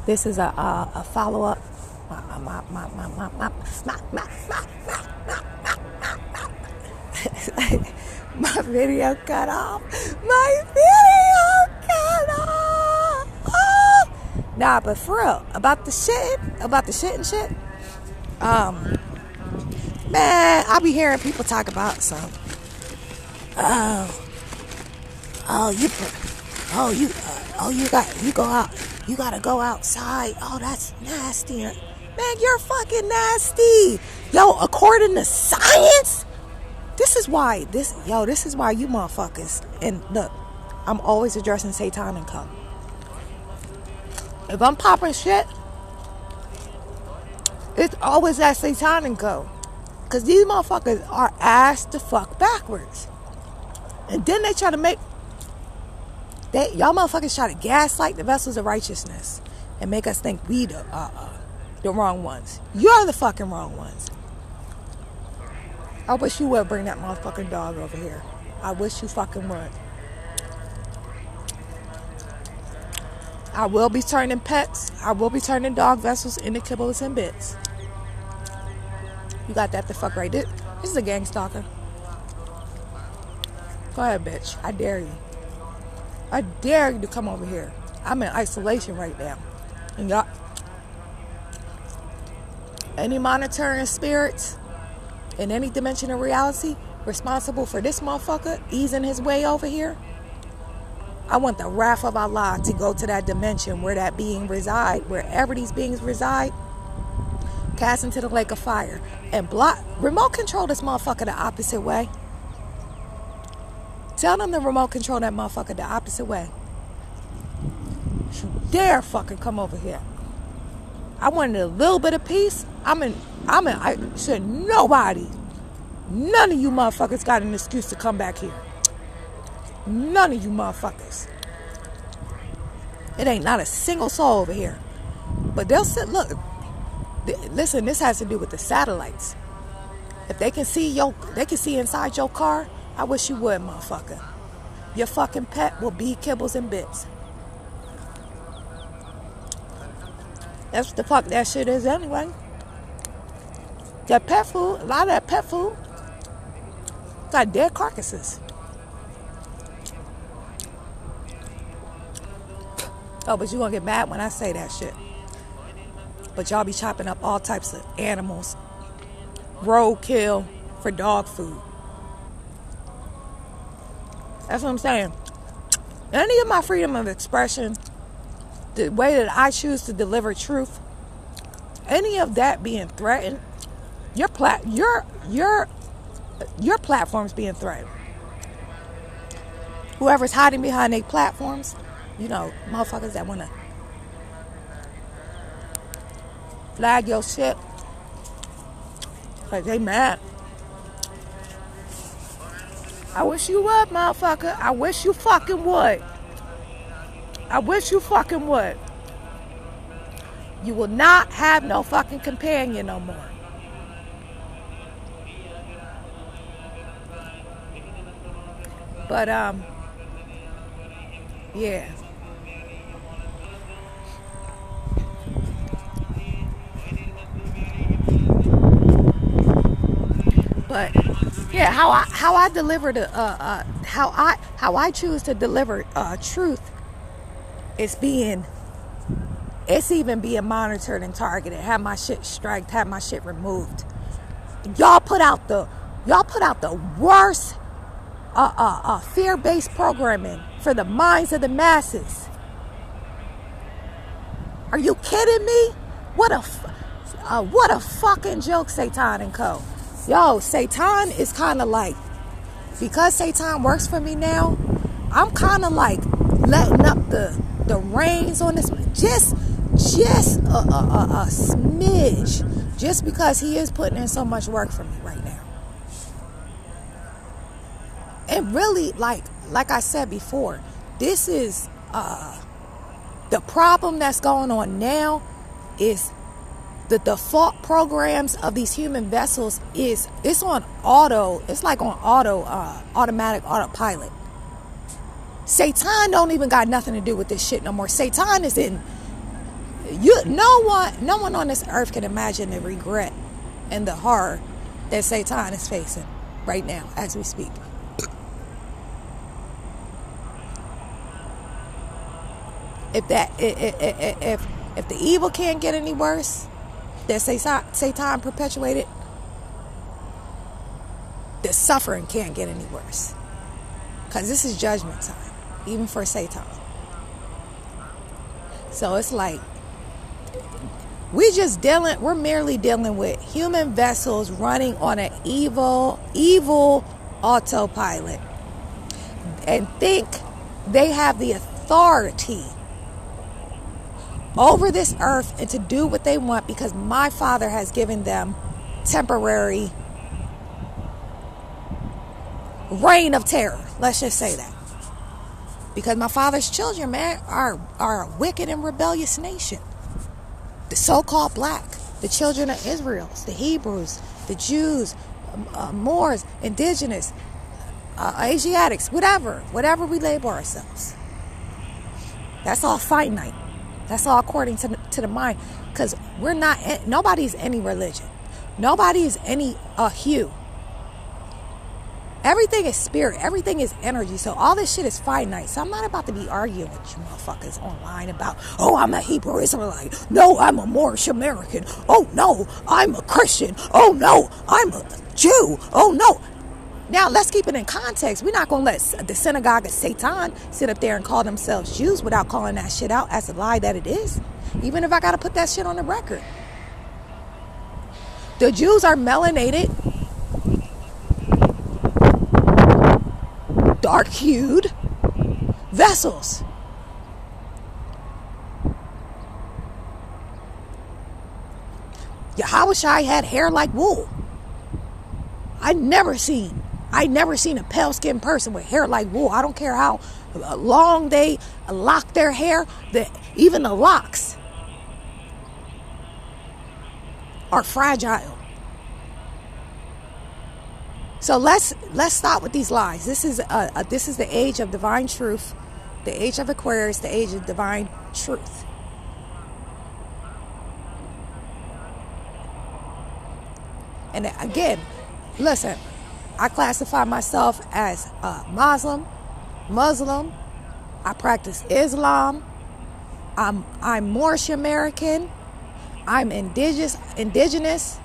This is a follow-up. My video cut off. My video cut off. Oh. Nah, but for real, about the shit and shit. Man, I be hearing people talk about some. You gotta go outside. Oh, that's nasty. Man, you're fucking nasty. Yo, according to science, this is why you motherfuckers, and look, I'm always addressing Satan and Co. If I'm popping shit, it's always that Satan and Co. Because these motherfuckers are ass the fuck backwards. And then they try to y'all motherfuckers try to gaslight the vessels of righteousness and make us think we the wrong ones. You're the fucking wrong ones. I wish you would bring that motherfucking dog over here. I wish you fucking would. I will be turning pets. I will be turning dog vessels into kibbles and bits. You got that the fuck right. This is a gang stalker. Go ahead, bitch. I dare you. I dare you to come over here. I'm in isolation right now. And y'all, any monitoring spirits in any dimension of reality responsible for this motherfucker easing his way over here, I want the wrath of Allah to go to that dimension where that being reside, wherever these beings reside, cast into the lake of fire, and remote control this motherfucker the opposite way. Tell them to remote control that motherfucker the opposite way. You dare fucking come over here. I wanted a little bit of peace. None of you motherfuckers got an excuse to come back here. None of you motherfuckers. It ain't not a single soul over here. But they'll sit, look, listen, this has to do with the satellites. If they can see inside your car, I wish you would, motherfucker. Your fucking pet will be kibbles and bits. That's what the fuck that shit is anyway. That pet food, a lot of that pet food, got dead carcasses. Oh, but you gonna get mad when I say that shit. But y'all be chopping up all types of animals. Roadkill for dog food. That's what I'm saying. Any of my freedom of expression, the way that I choose to deliver truth, any of that being threatened, your platform's being threatened. Whoever's hiding behind their platforms, motherfuckers that want to flag your shit, like they mad. I wish you would, motherfucker. I wish you fucking would. I wish you fucking would. You will not have no fucking companion no more. But, yeah. But yeah, how I deliver how I choose to deliver truth is even being monitored and targeted. Have my shit striked, have my shit removed. Y'all put out the worst fear-based programming for the minds of the masses. Are you kidding me? What a fucking joke, Satan and Co. Yo, Satan is kind of like, because Satan works for me now, I'm kind of like letting up the reins on this, just a smidge, just because he is putting in so much work for me right now. And really, like I said before, this is the problem that's going on now is the default programs of these human vessels it's on auto. It's like on automatic autopilot. Satan don't even got nothing to do with this shit no more. Satan is in No one on this earth can imagine the regret and the horror that Satan is facing right now as we speak. If the evil can't get any worse that Satan perpetuated, the suffering can't get any worse. Because this is judgment time, even for Satan. So it's like, we're merely dealing with human vessels running on an evil autopilot and think they have the authority over this earth and to do what they want because my Father has given them temporary reign of terror. Let's just say that. Because my Father's children, man, are a wicked and rebellious nation. The so-called black, the children of Israel, the Hebrews, the Jews, Moors, indigenous, Asiatics, whatever we label ourselves. That's all finite. That's all according to the mind. Because nobody's any religion. Nobody is any hue. Everything is spirit. Everything is energy. So all this shit is finite. So I'm not about to be arguing with you motherfuckers online about, oh, I'm a Hebrew Israelite. No, I'm a Moorish American. Oh, no, I'm a Christian. Oh, no, I'm a Jew. Oh, no. Now, let's keep it in context. We're not going to let the synagogue of Satan sit up there and call themselves Jews without calling that shit out as a lie that it is. Even if I got to put that shit on the record. The Jews are melanated, dark-hued vessels. Yahushua had hair like wool. I never seen a pale-skinned person with hair like wool. I don't care how long they lock their hair. Even the locks are fragile. So let's stop with these lies. This is the age of divine truth, the age of Aquarius, the age of divine truth. And again, listen, I classify myself as a Muslim. I practice Islam. I'm Moorish American. I'm indigenous.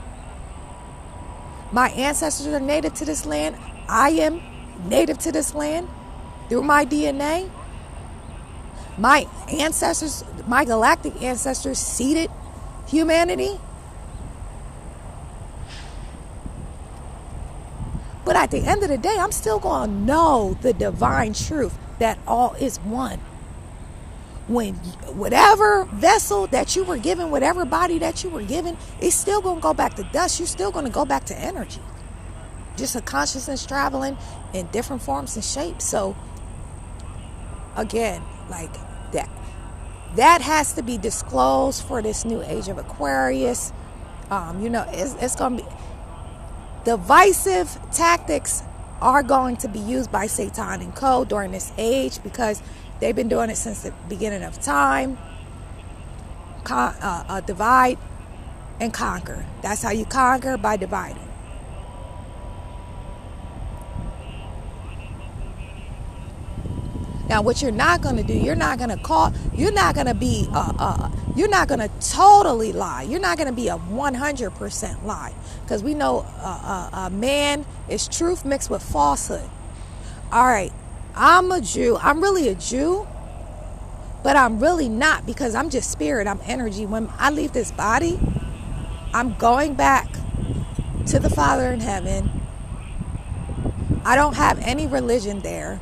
My ancestors are native to this land. I am native to this land through my DNA. My ancestors, my galactic ancestors seeded humanity. But at the end of the day, I'm still going to know the divine truth that all is one. When whatever vessel that you were given, whatever body that you were given, it's still going to go back to dust. You're still going to go back to energy. Just a consciousness traveling in different forms and shapes. So, again, like that has to be disclosed for this new age of Aquarius. It's going to be... Divisive tactics are going to be used by Satan and co. during this age because they've been doing it since the beginning of time. Divide and conquer. That's how you conquer, by dividing. Now, what you're not going to do, you're not going to totally lie. You're not going to be a 100% lie. Because we know a man is truth mixed with falsehood. All right, I'm a Jew. I'm really a Jew, but I'm really not because I'm just spirit. I'm energy. When I leave this body, I'm going back to the Father in heaven. I don't have any religion there.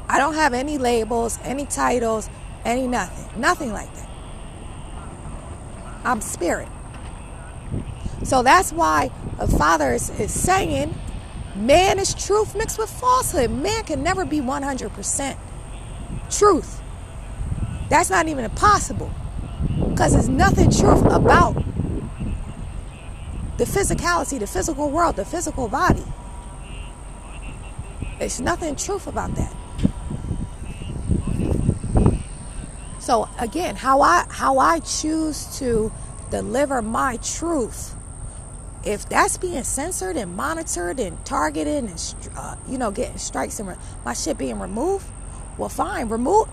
I don't have any labels, any titles, any nothing. Nothing like that. I'm spirit. So that's why the Father is saying man is truth mixed with falsehood. Man can never be 100% truth. That's not even possible. Because there's nothing truth about the physicality, the physical world, the physical body. There's nothing truth about that. So again, how I choose to deliver my truth, if that's being censored and monitored and targeted and getting strikes and my shit being removed, well, fine, remove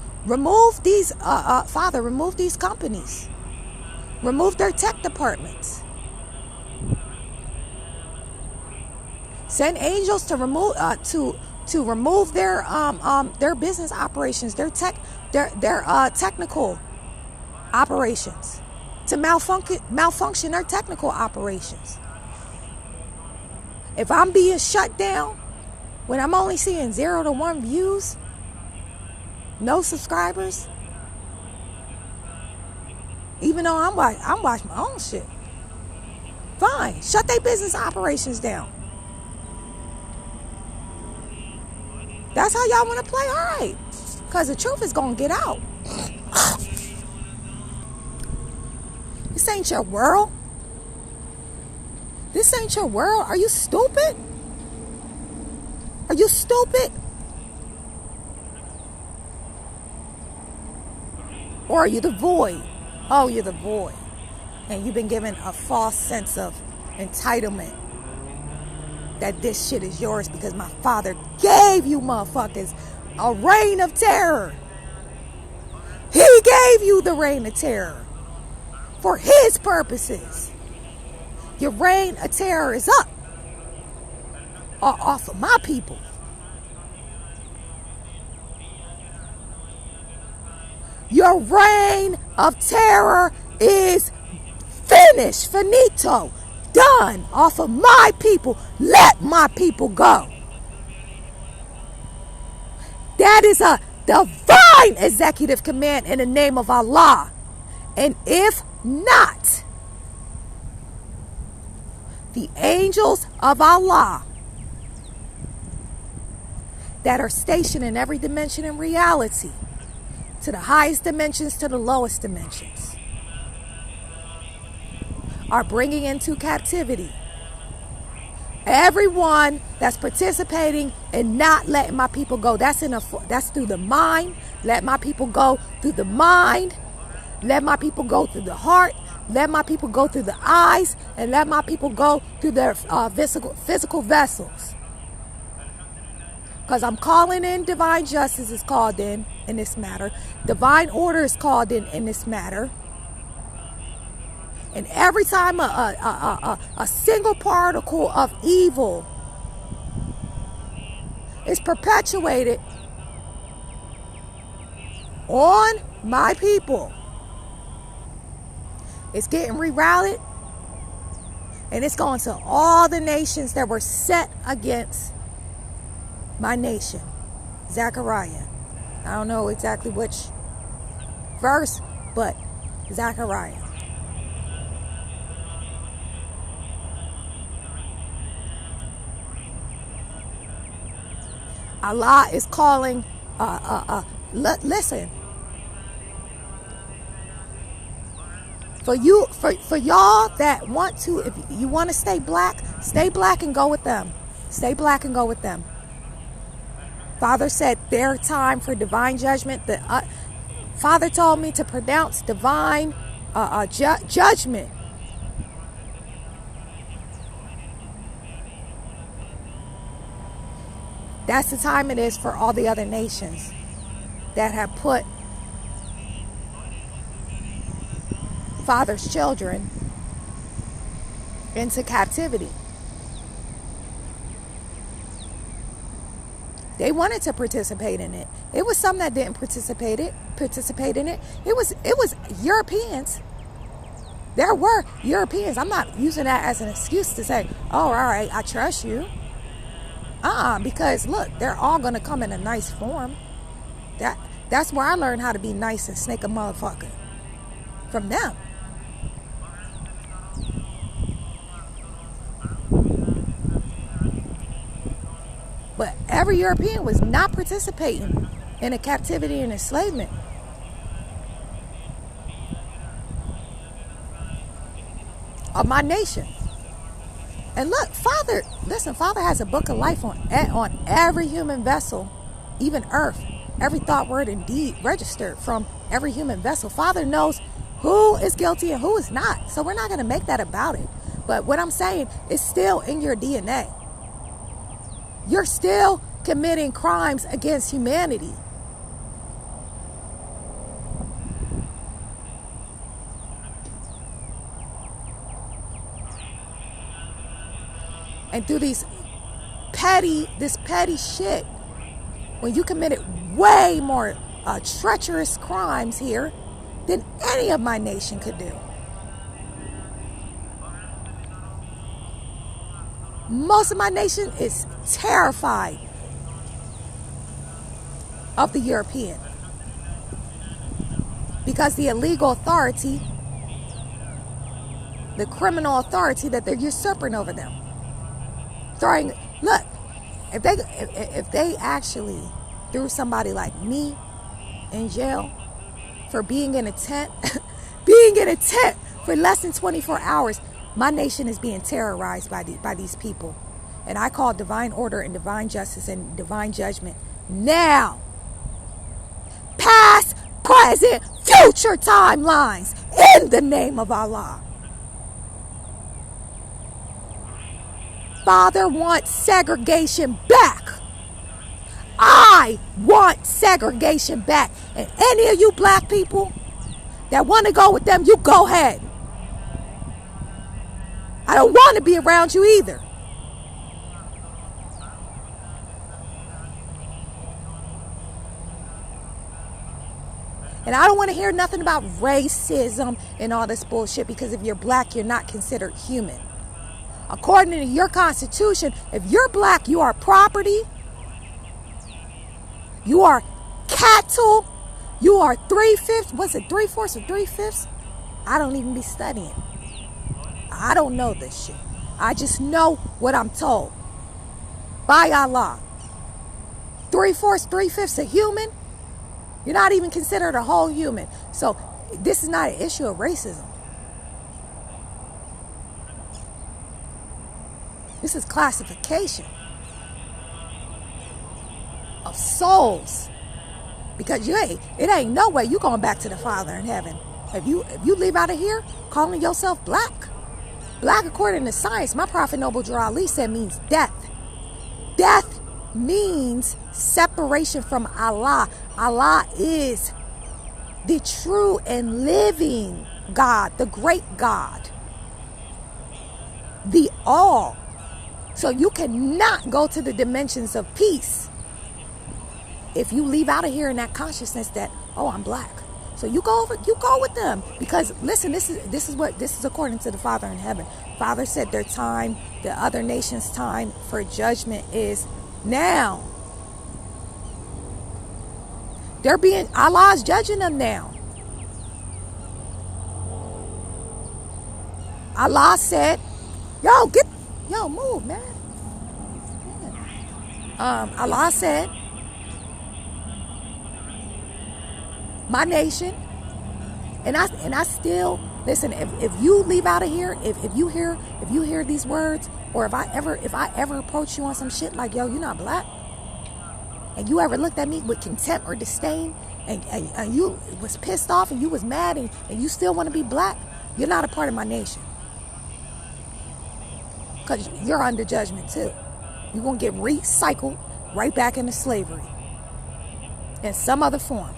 these Father, remove these companies, remove their tech departments, send angels to remove remove their business operations, their technical operations, to malfunction their technical operations. If I'm being shut down when I'm only seeing 0 to 1 views, no subscribers, even though I'm watching my own shit, fine, shut their business operations down. That's how y'all want to play? All right. Because the truth is going to get out. This ain't your world. This ain't your world. Are you stupid? Are you stupid? Or are you the void? Oh, you're the void. And you've been given a false sense of entitlement. That this shit is yours because my Father gave you motherfuckers a reign of terror. He gave you the reign of terror for his purposes. Your reign of terror is up off of my people. Your reign of terror is finished, finito, done off of my people. Let my people go. That is a divine executive command in the name of Allah. And if not, the angels of Allah that are stationed in every dimension in reality, to the highest dimensions to the lowest dimensions, are bringing into captivity everyone that's participating in not letting my people go. That's through the mind. Let my people go through the mind. Let my people go through the heart. Let my people go through the eyes. And let my people go through their physical vessels. Because I'm calling in divine justice is called in this matter. Divine order is called in this matter. And every time a single particle of evil is perpetuated on my people, it's getting re-rallied, and it's going to all the nations that were set against my nation. Zechariah. I don't know exactly which verse, but Zechariah. Allah is calling, listen, for y'all that want to, if you want to stay black and go with them. Stay black and go with them. Father said their time for divine judgment. Father told me to pronounce divine judgment. That's the time it is for all the other nations that have put Father's children into captivity. They wanted to participate in it. It was some that didn't participate in it. It was Europeans. There were Europeans. I'm not using that as an excuse to say, oh, all right, I trust you. Because look, they're all gonna come in a nice form. That's where I learned how to be nice and snake a motherfucker. From them. But every European was not participating in a captivity and enslavement. Of my nation. And look, Father has a book of life on every human vessel, even earth. every thought, word, and deed registered from every human vessel. Father knows who is guilty and who is not. So we're not going to make that about it. But what I'm saying is still in your DNA. You're still committing crimes against humanity. And through this petty shit, when you committed way more treacherous crimes here than any of my nation could do. Most of my nation is terrified of the European because the illegal authority, the criminal authority that they're usurping over them. Look, if they actually threw somebody like me in jail for being in a tent, for less than 24 hours, my nation is being terrorized by these people. And I call divine order and divine justice and divine judgment now. Past, present, future timelines in the name of Allah. Father wants segregation back. I want segregation back. And any of you black people that want to go with them, you go ahead. I don't want to be around you either. And I don't want to hear nothing about racism and all this bullshit, because if you're black, you're not considered human. According to your constitution, if you're black, you are property. You are cattle. You are 3/5. What's it? 3/4 or 3/5? I don't even be studying. I don't know this shit. I just know what I'm told by Allah. 3/4, 3/5 a human. You're not even considered a whole human. So this is not an issue of racism. This is classification of souls. Because it ain't no way you going back to the Father in heaven. If you leave out of here calling yourself black. Black, according to science, my Prophet Noble Drew Ali said, means death. Death means separation from Allah. Allah is the true and living God, the great God, the all. So you cannot go to the dimensions of peace if you leave out of here in that consciousness that, oh, I'm black. So you go with them, because listen, this is according to the Father in heaven. Father said their time, the other nations' time for judgment is now. Allah's judging them now. Allah said, move, man. Allah said, my nation, and I still listen. If you leave out of here, if you hear these words, or if I ever approach you on some shit like, yo, you're not black, and you ever looked at me with contempt or disdain, and you was pissed off and you was mad and you still want to be black, you're not a part of my nation. Because you're under judgment too. You're going to get recycled right back into slavery in some other form.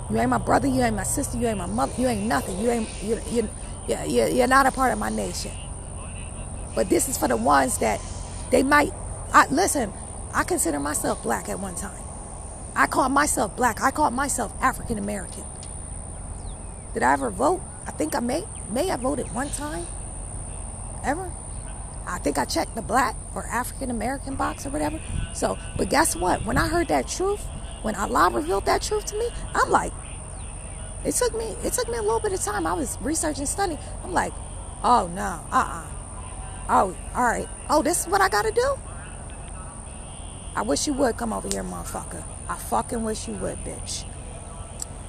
You ain't my brother, you ain't my sister, you ain't my mother, you ain't nothing. You're not a part of my nation. But this is for the ones that they might, listen, I consider myself black at one time. I called myself black. I called myself African American. Did I ever vote? I think I may have voted one time. Ever? I think I checked the black or African American box or whatever. So, but guess what? When I heard that truth, when Allah revealed that truth to me, I'm like, it took me a little bit of time. I was researching, studying. I'm like, oh no, oh, all right. Oh, this is what I gotta do? I wish you would come over here, motherfucker. I fucking wish you would, bitch.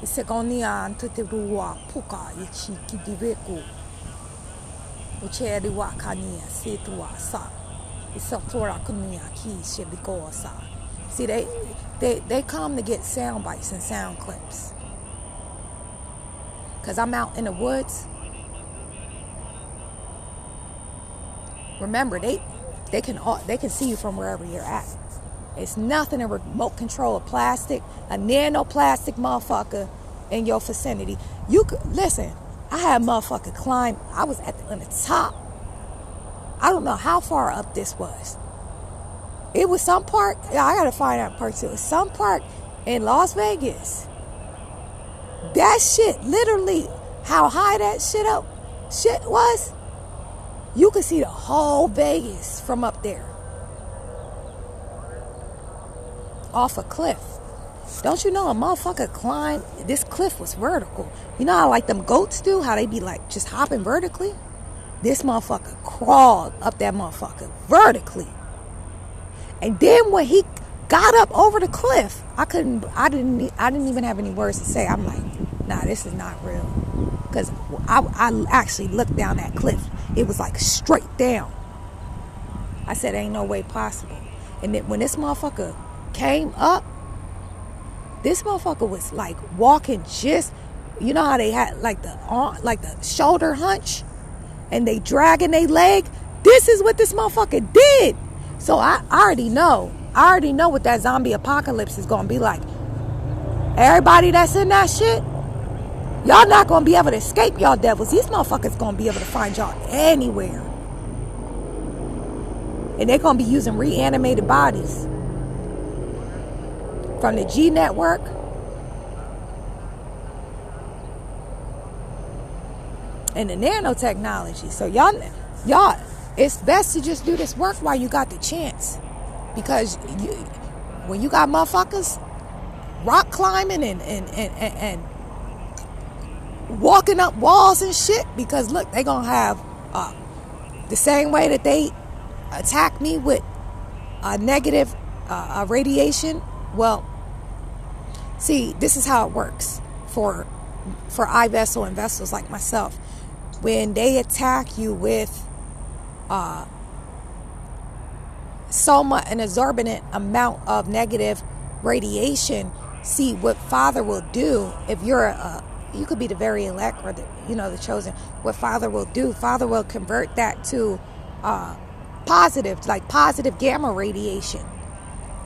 Isekonia antuteruwa puka ichi kidiveku. Ucheri wakania setua sa. Isotora kunia ki shebikosa. See, they come to get sound bites and sound clips. Cause I'm out in the woods. Remember, they can see you from wherever you're at. It's nothing a remote control of plastic, a nanoplastic motherfucker in your vicinity. You could listen. I had a motherfucker climb. I was on the top. I don't know how far up this was. It was some park. Yeah, I gotta find out part too. It was some park in Las Vegas. That shit, literally, how high that shit was. You could see the whole Vegas from up there. Off a cliff. Don't you know a motherfucker climbed? This cliff was vertical. You know how like them goats do? How they be like just hopping vertically? This motherfucker crawled up that motherfucker vertically. And then when he got up over the cliff, I didn't even have any words to say. I'm like, nah, this is not real. Because I actually looked down that cliff. It was like straight down. I said, ain't no way possible. And then when this motherfucker came up, this motherfucker was like walking just, you know how they had like the shoulder hunch and they dragging their leg? This is what this motherfucker did. So I already know what that zombie apocalypse is going to be like. Everybody that's in that shit, y'all not going to be able to escape y'all devils. These motherfuckers going to be able to find y'all anywhere. And they're going to be using reanimated bodies. From the G network. And the nanotechnology. So y'all, it's best to just do this work while you got the chance. Because when you got motherfuckers rock climbing and walking up walls and shit, because look, they gonna have the same way that they attack me with negative radiation. Well, see, this is how it works for eye vessel and vessels like myself. When they attack you with an exorbitant amount of negative radiation, see what Father will do. If you're you could be the very elect or the chosen. What Father will do, Father will convert that to positive gamma radiation,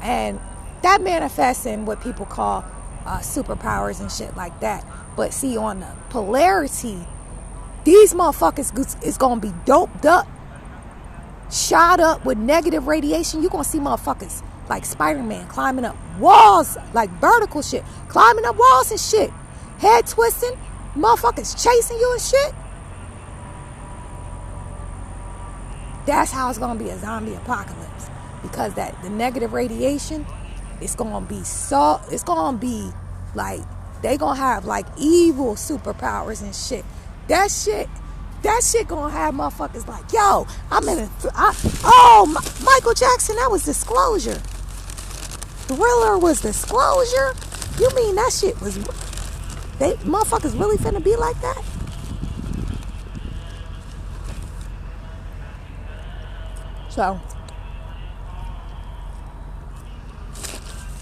and that manifests in what people call superpowers and shit like that. But see, on the polarity, these motherfuckers is gonna be doped up, shot up with negative radiation. You're gonna see motherfuckers like Spider-Man climbing up walls, like vertical shit, climbing up walls and shit, head twisting, motherfuckers chasing you and shit. That's how it's gonna be a zombie apocalypse, because the negative radiation, it's gonna be like they gonna have like evil superpowers and shit. That shit gonna have motherfuckers like, yo, Michael Jackson, that was Disclosure. Thriller was Disclosure. You mean that shit was, they motherfuckers really finna be like that? So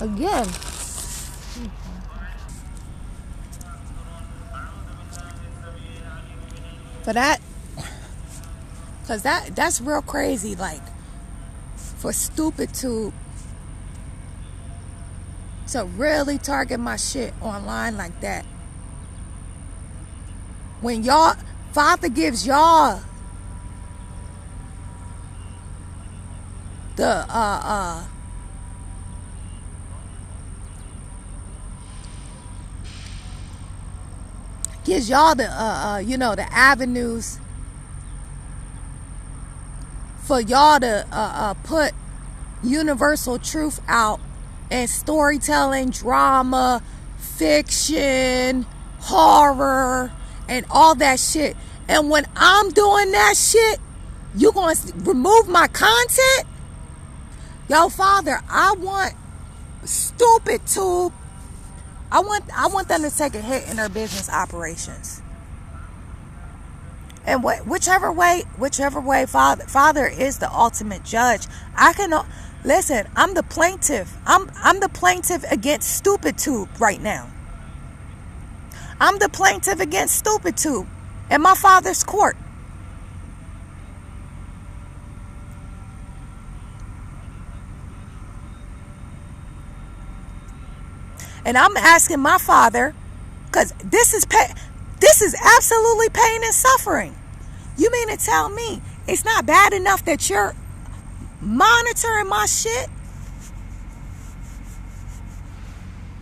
again, for that, because that's real crazy, like for stupid to really target my shit online like that. When y'all, Father gives y'all the gives y'all the the avenues for y'all to put universal truth out and storytelling, drama, fiction, horror, and all that shit. And when I'm doing that shit, you gonna remove my content? Yo, Father, I want stupid tube. I want them to take a hit in their business operations. And whichever way, Father is the ultimate judge. Listen, I'm the plaintiff. I'm the plaintiff against Stupid Tube right now. I'm the plaintiff against Stupid Tube in my father's court. And I'm asking my father, because this is absolutely pain and suffering. You mean to tell me it's not bad enough that you're monitoring my shit?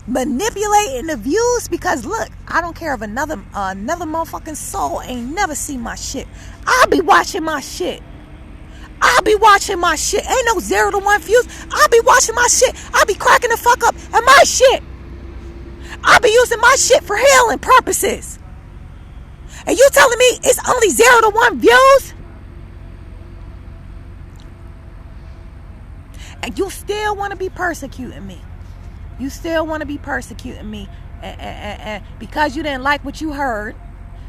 Manipulating the views? Because look, I don't care if another motherfucking soul ain't never seen my shit. I'll be watching my shit. I'll be watching my shit. Ain't no 0 to 1 views. I'll be watching my shit. I'll be cracking the fuck up at my shit. I'll be using my shit for healing purposes. And you telling me it's only 0 to 1 views? And you still want to be persecuting me. You still want to be persecuting me. And because you didn't like what you heard.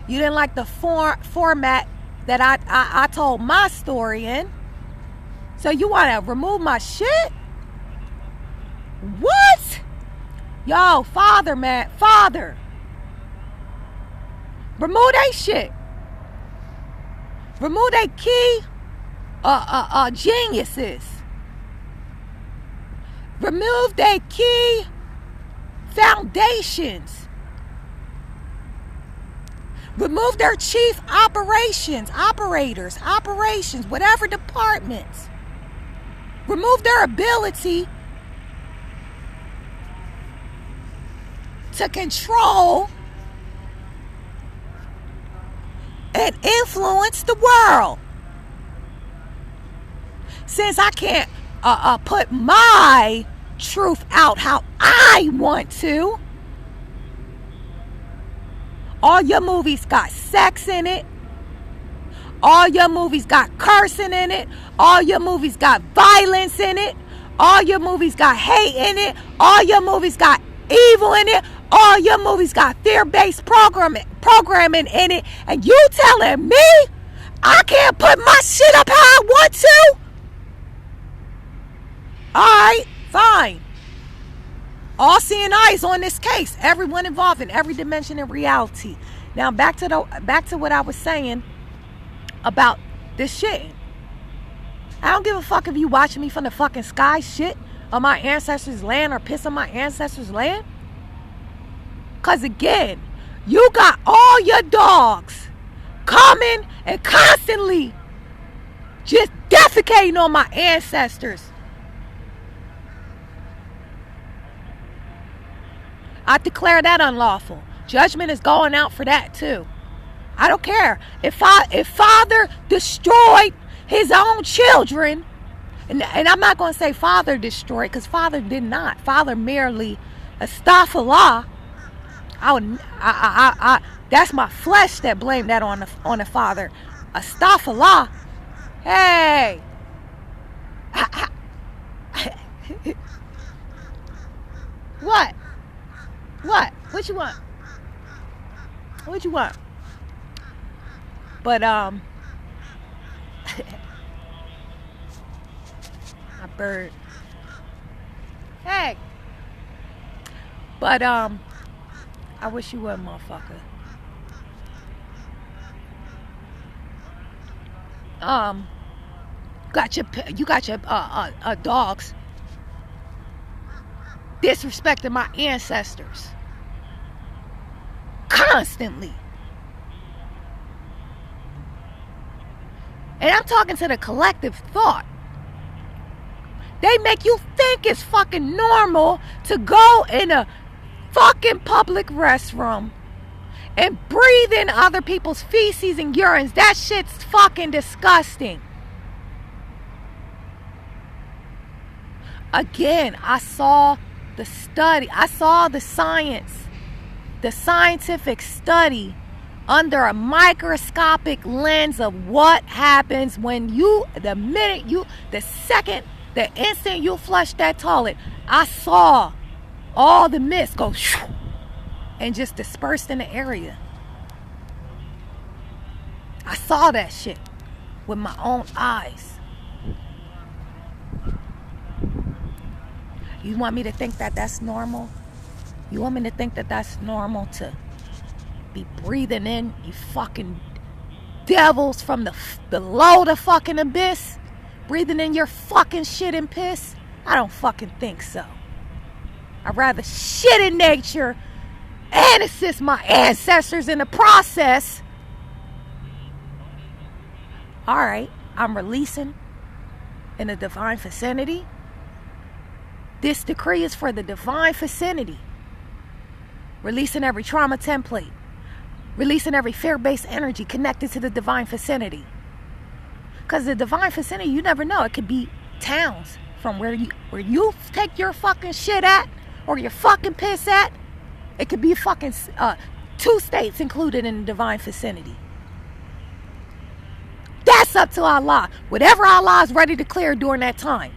You didn't like the format that I told my story in. So you want to remove my shit? What? Yo, father, man. Father. Remove that shit. Remove that key geniuses. Remove that key foundations. Remove their chief operations, whatever departments. Remove their ability to control and influence the world. Since I can't put my truth out how I want to. All your movies got sex in it. All your movies got cursing in it. All your movies got violence in it. All your movies got hate in it. All your movies got evil in it. All your movies got fear-based programming in it. And you telling me I can't put my shit up how I want to? Alright, fine. All seeing eyes on this case. Everyone involved in every dimension of reality. Now back to what I was saying about this shit. I don't give a fuck if you watching me from the fucking sky shit on my ancestors' land or piss on my ancestors' land. Cause again, you got all your dogs coming and constantly just defecating on my ancestors. I declare that unlawful. Judgment is going out for that too. I don't care. If Father destroyed his own children, and I'm not going to say Father destroyed, because Father did not. Father merely, astaghfirullah. That's my flesh that blamed that on the Father. Astaghfirullah. Hey. What? What you want? What you want? But my bird. Hey. But I wish you would, motherfucker. You got your dogs disrespecting my ancestors constantly. And I'm talking to the collective thought. They make you think it's fucking normal to go in a fucking public restroom and breathe in other people's feces and urines. That shit's fucking disgusting. Again, I saw the study. I saw the science. The scientific study under a microscopic lens of what happens when the instant you flush that toilet. I saw all the mist go and just dispersed in the area. I saw that shit with my own eyes. You want me to think that that's normal? You want me to think that that's normal to be breathing in, you fucking devils from the below the fucking abyss, breathing in your fucking shit and piss? I don't fucking think so. I'd rather shit in nature and assist my ancestors in the process. Alright, I'm releasing in the divine vicinity. This decree is for the divine vicinity. Releasing every trauma template. Releasing every fear-based energy connected to the divine vicinity. Because the divine vicinity, you never know. It could be towns from where you take your fucking shit at, or your fucking piss at. It could be fucking 2 states included in the divine vicinity. That's up to Allah. Whatever Allah is ready to clear during that time.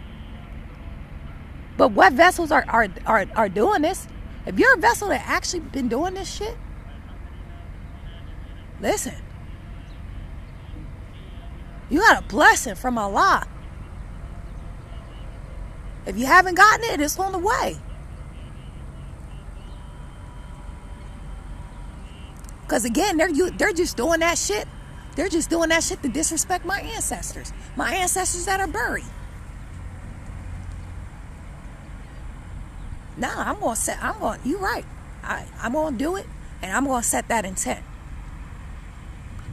But what vessels are doing this? If you're a vessel that actually been doing this shit, listen. You got a blessing from Allah. If you haven't gotten it, it's on the way. Because again, they're just doing that shit. They're just doing that shit to disrespect my ancestors. My ancestors that are buried. Nah, you're right. I'm going to do it, and I'm going to set that intent.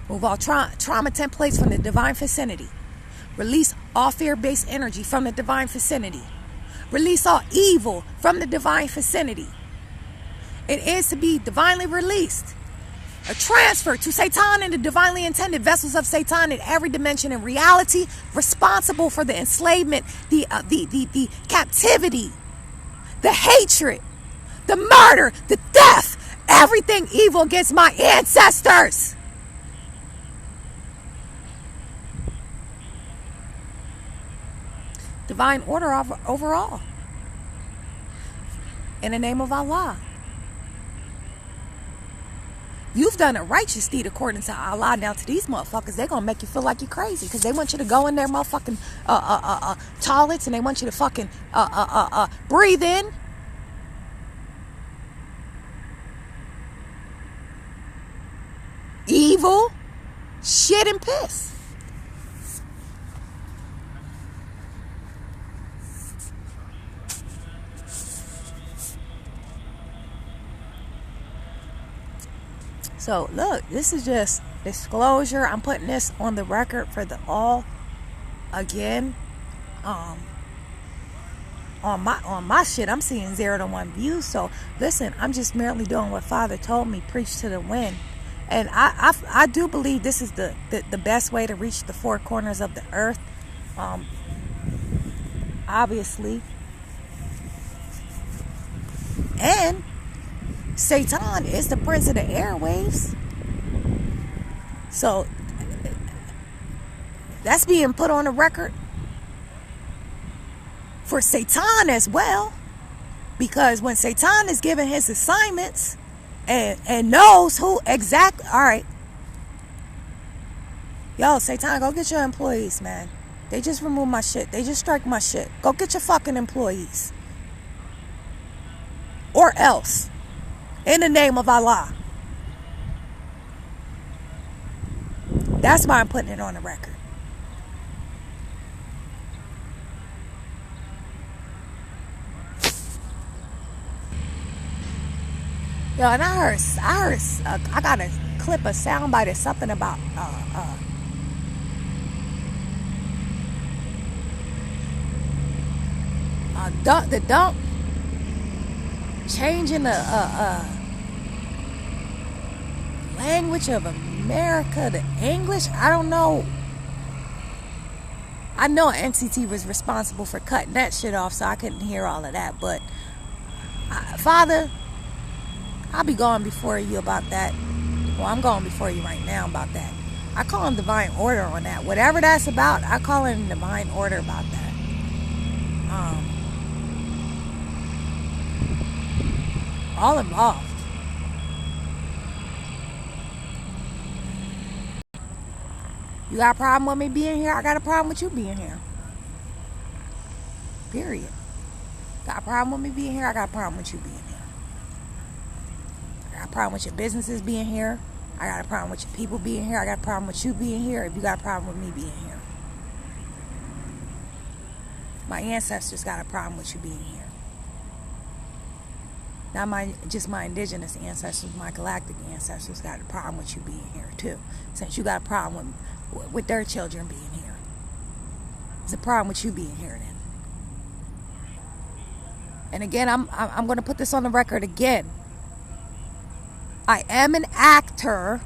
Move all trauma templates from the divine vicinity. Release all fear-based energy from the divine vicinity. Release all evil from the divine vicinity. It is to be divinely released. A transfer to Satan and the divinely intended vessels of Satan in every dimension and reality, responsible for the enslavement, the captivity, the hatred, the murder, the death, everything evil against my ancestors. Divine order overall. In the name of Allah. You've done a righteous deed according to Allah. Now to these motherfuckers, they're going to make you feel like you're crazy. Because they want you to go in their motherfucking toilets. And they want you to fucking breathe in. Evil. Shit and piss. So look, this is just disclosure. I'm putting this on the record for the all. Again, on my shit, I'm seeing 0 to 1 views. So listen, I'm just merely doing what Father told me. Preach to the wind, and I do believe this is the best way to reach the 4 corners of the earth. Obviously, and Satan is the prince of the airwaves. So that's being put on the record for Satan as well. Because when Satan is given his assignments and knows who exactly, all right. Yo, Satan, go get your employees, man. They just removed my shit. They just strike my shit. Go get your fucking employees. Or else. In the name of Allah. That's why I'm putting it on the record. Yo, and I heard, I got a clip, a soundbite or something about, the dump changing the language of America to English. I don't know. I know NCT was responsible for cutting that shit off, so I couldn't hear all of that. But Father, I'll be going before you about that. Well, I'm going before you right now about that. I call him divine order on that. Whatever that's about, I call him divine order about that. All involved. You got a problem with me being here? I got a problem with you being here. Period. Got a problem with me being here? I got a problem with you being here. I got a problem with your businesses being here. I got a problem with your people being here. I got a problem with you being here. If you got a problem with me being here. My ancestors got a problem with you being here. Not just my indigenous ancestors, my galactic ancestors got a problem with you being here too. Since you got a problem with their children being here. It's a problem with you being here then. And again, I'm going to put this on the record again. I am an actor.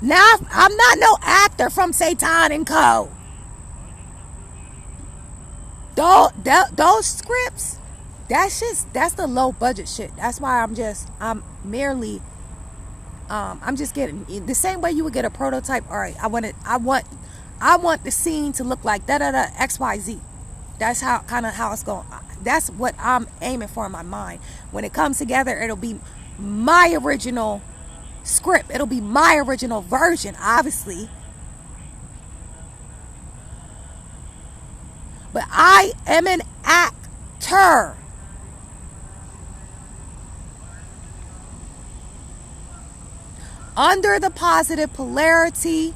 Now, I'm not no actor from Satan and Co. Those scripts, that's the low budget shit. That's why I'm just getting the same way you would get a prototype. All right, I want the scene to look like XYZ. That's how it's going. That's what I'm aiming for in my mind. When it comes together, it'll be my original script. It'll be my original version, obviously. But I am an actor. Under the positive polarity,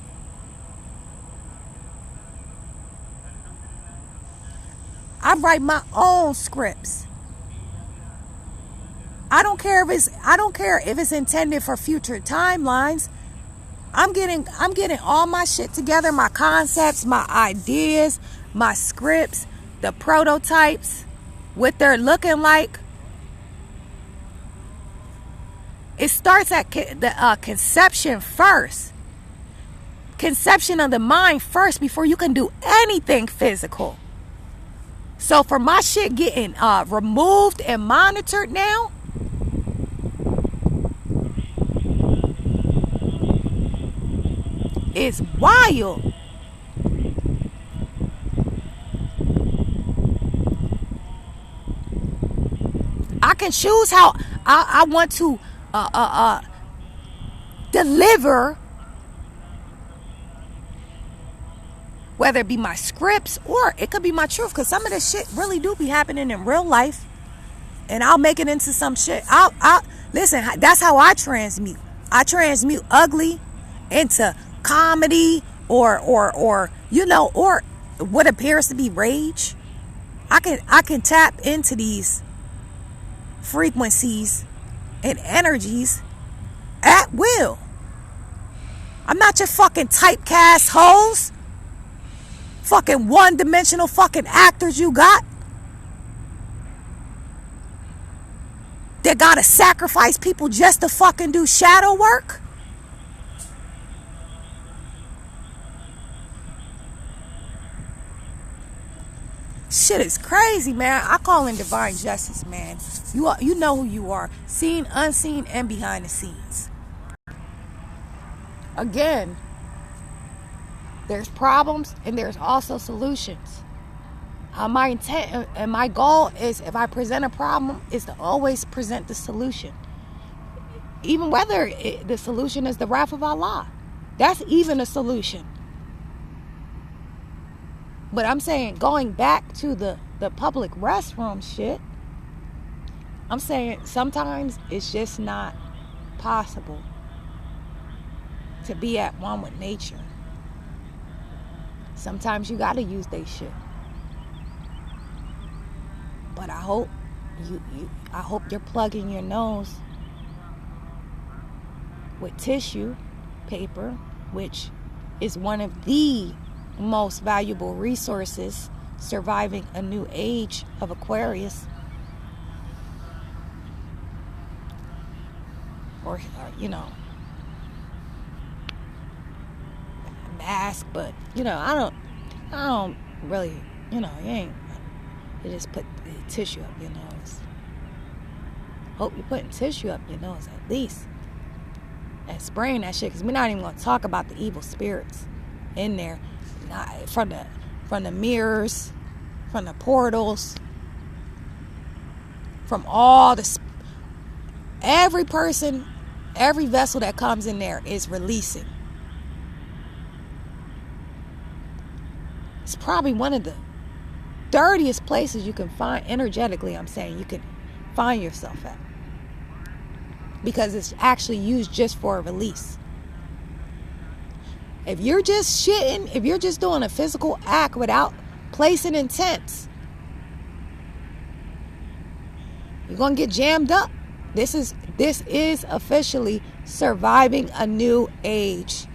I write my own scripts. I don't care if it's intended for future timelines. I'm getting all my shit together, my concepts, my ideas, my scripts, the prototypes, what they're looking like. It starts at the conception first. Conception of the mind first before you can do anything physical. So for my shit getting removed and monitored now, it's wild. I can choose how I want to deliver, whether it be my scripts or it could be my truth, because some of this shit really do be happening in real life, and I'll make it into some shit. I'll listen. That's how I transmute. I transmute ugly into comedy or what appears to be rage. I can tap into these frequencies and energies at will. I'm not your fucking typecast hoes. Fucking one-dimensional fucking actors you got. That gotta sacrifice people just to fucking do shadow work. Shit is crazy, man. I call in divine justice, man. You know who you are. Seen, unseen, and behind the scenes. Again, there's problems and there's also solutions. My intent and my goal is, if I present a problem, is to always present the solution. Even whether the solution is the wrath of Allah. That's even a solution. But I'm saying, going back to the public restroom shit, I'm saying sometimes it's just not possible to be at one with nature. Sometimes you gotta use they shit. But I hope you're plugging your nose with tissue paper, which is one of the most valuable resources surviving a new age of Aquarius, or mask. But I don't really, you just put the tissue up your nose. Hope you're putting tissue up your nose at least, and spraying that shit, because we're not even going to talk about the evil spirits in there. From the mirrors, from the portals, from all every person, every vessel that comes in there is releasing. It's probably one of the dirtiest places you can find, energetically, I'm saying, you can find yourself at. Because it's actually used just for a release. If you're just shitting, if you're just doing a physical act without placing intents, you're going to get jammed up. This is officially surviving a new age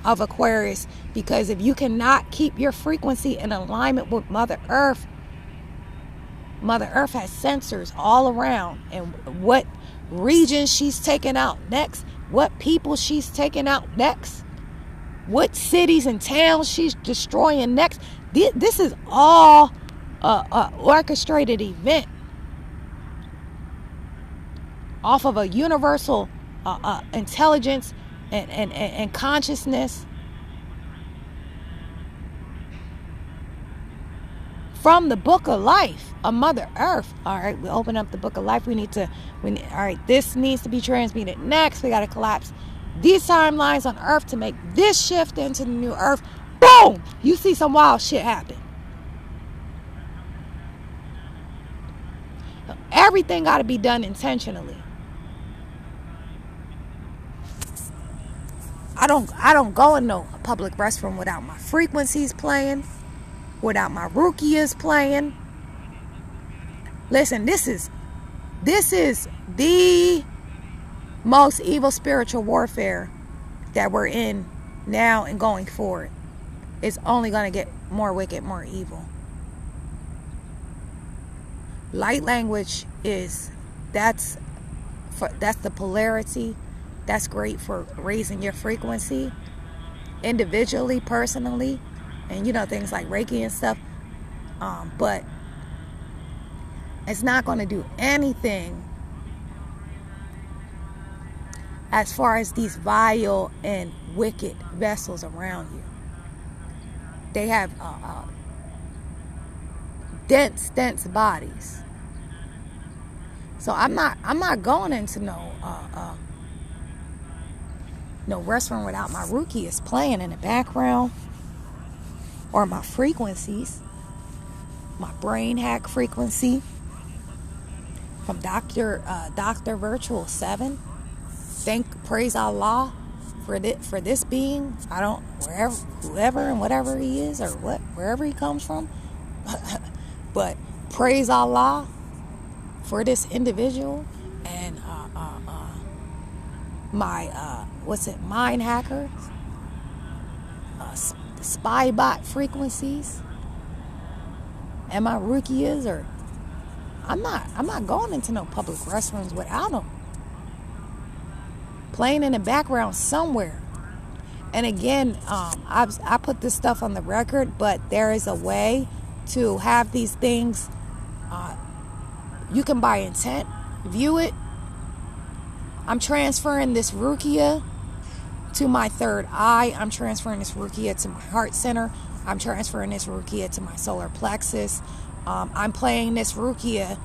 of Aquarius, because if you cannot keep your frequency in alignment with Mother Earth has sensors all around, and what region she's taking out next, what people she's taking out next, what cities and towns she's destroying next. This is all a orchestrated event off of a universal intelligence and consciousness from the book of life of Mother Earth. All right, we open up the book of life. All right, this needs to be transmuted next. We got to collapse these timelines on Earth to make this shift into the new Earth. Boom! You see some wild shit happen. Everything got to be done intentionally. I don't go in no public restroom without my frequencies playing, without my Rukias playing. Listen, this is the most evil spiritual warfare that we're in now and going forward. It's only going to get more wicked, more evil. Light language that's the polarity. That's great for raising your frequency individually, personally, and things like Reiki and stuff. But it's not going to do anything as far as these vile and wicked vessels around you. They have dense bodies. So I'm not going into no restaurant without my Rukias playing in the background, or my frequencies, my brain hack frequency from Dr. Virtual 7. Praise Allah for this being. Whoever and whatever he is, or wherever he comes from. But praise Allah for this individual and my mind hacker, spy bot frequencies, and my Rukias. Or I'm not going into no public restrooms without them playing in the background somewhere. And again, I put this stuff on the record, but there is a way to have these things. You can buy intent, view it. I'm transferring this Rukia to my third eye. I'm transferring this Rukia to my heart center. I'm transferring this Rukia to my solar plexus. I'm playing this Rukia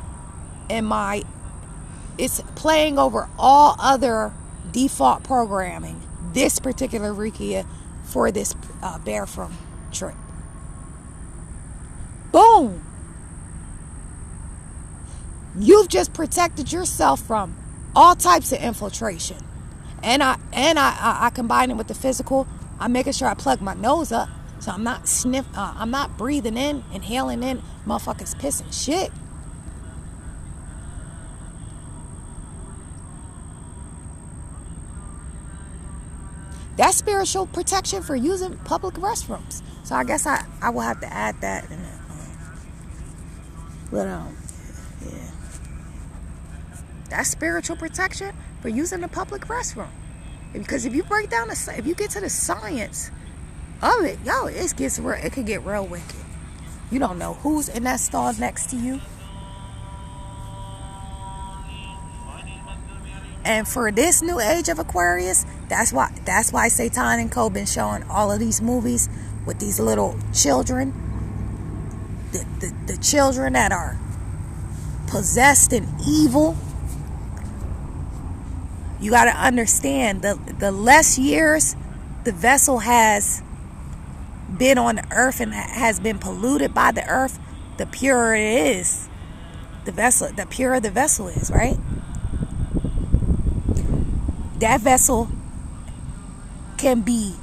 it's playing over all other default programming. This particular Rukia for this bear from trip. Boom! You've just protected yourself from all types of infiltration. And I combine it with the physical. I'm making sure I plug my nose up, so I'm not breathing in, inhaling in motherfuckers pissing shit. That's spiritual protection for using public restrooms. So I guess I will have to add that in it. But yeah. That's spiritual protection for using the public restroom. Because if you break down if you get to the science of it, it could get real wicked. You don't know who's in that stall next to you. And for this new age of Aquarius, that's why Satan and Co been showing all of these movies with these little children, the children that are possessed and evil. You got to understand, the less years the vessel has been on the earth and has been polluted by the earth, the purer it is, the purer the vessel is, right? That vessel can be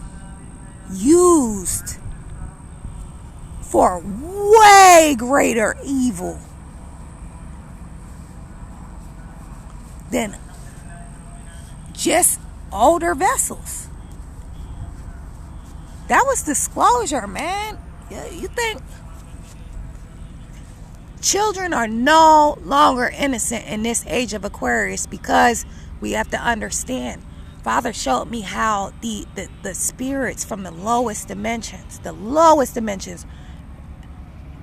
used for way greater evil than just older vessels. That was disclosure, man. You think children are no longer innocent in this age of Aquarius, because we have to understand. Father showed me how the spirits from the lowest dimensions,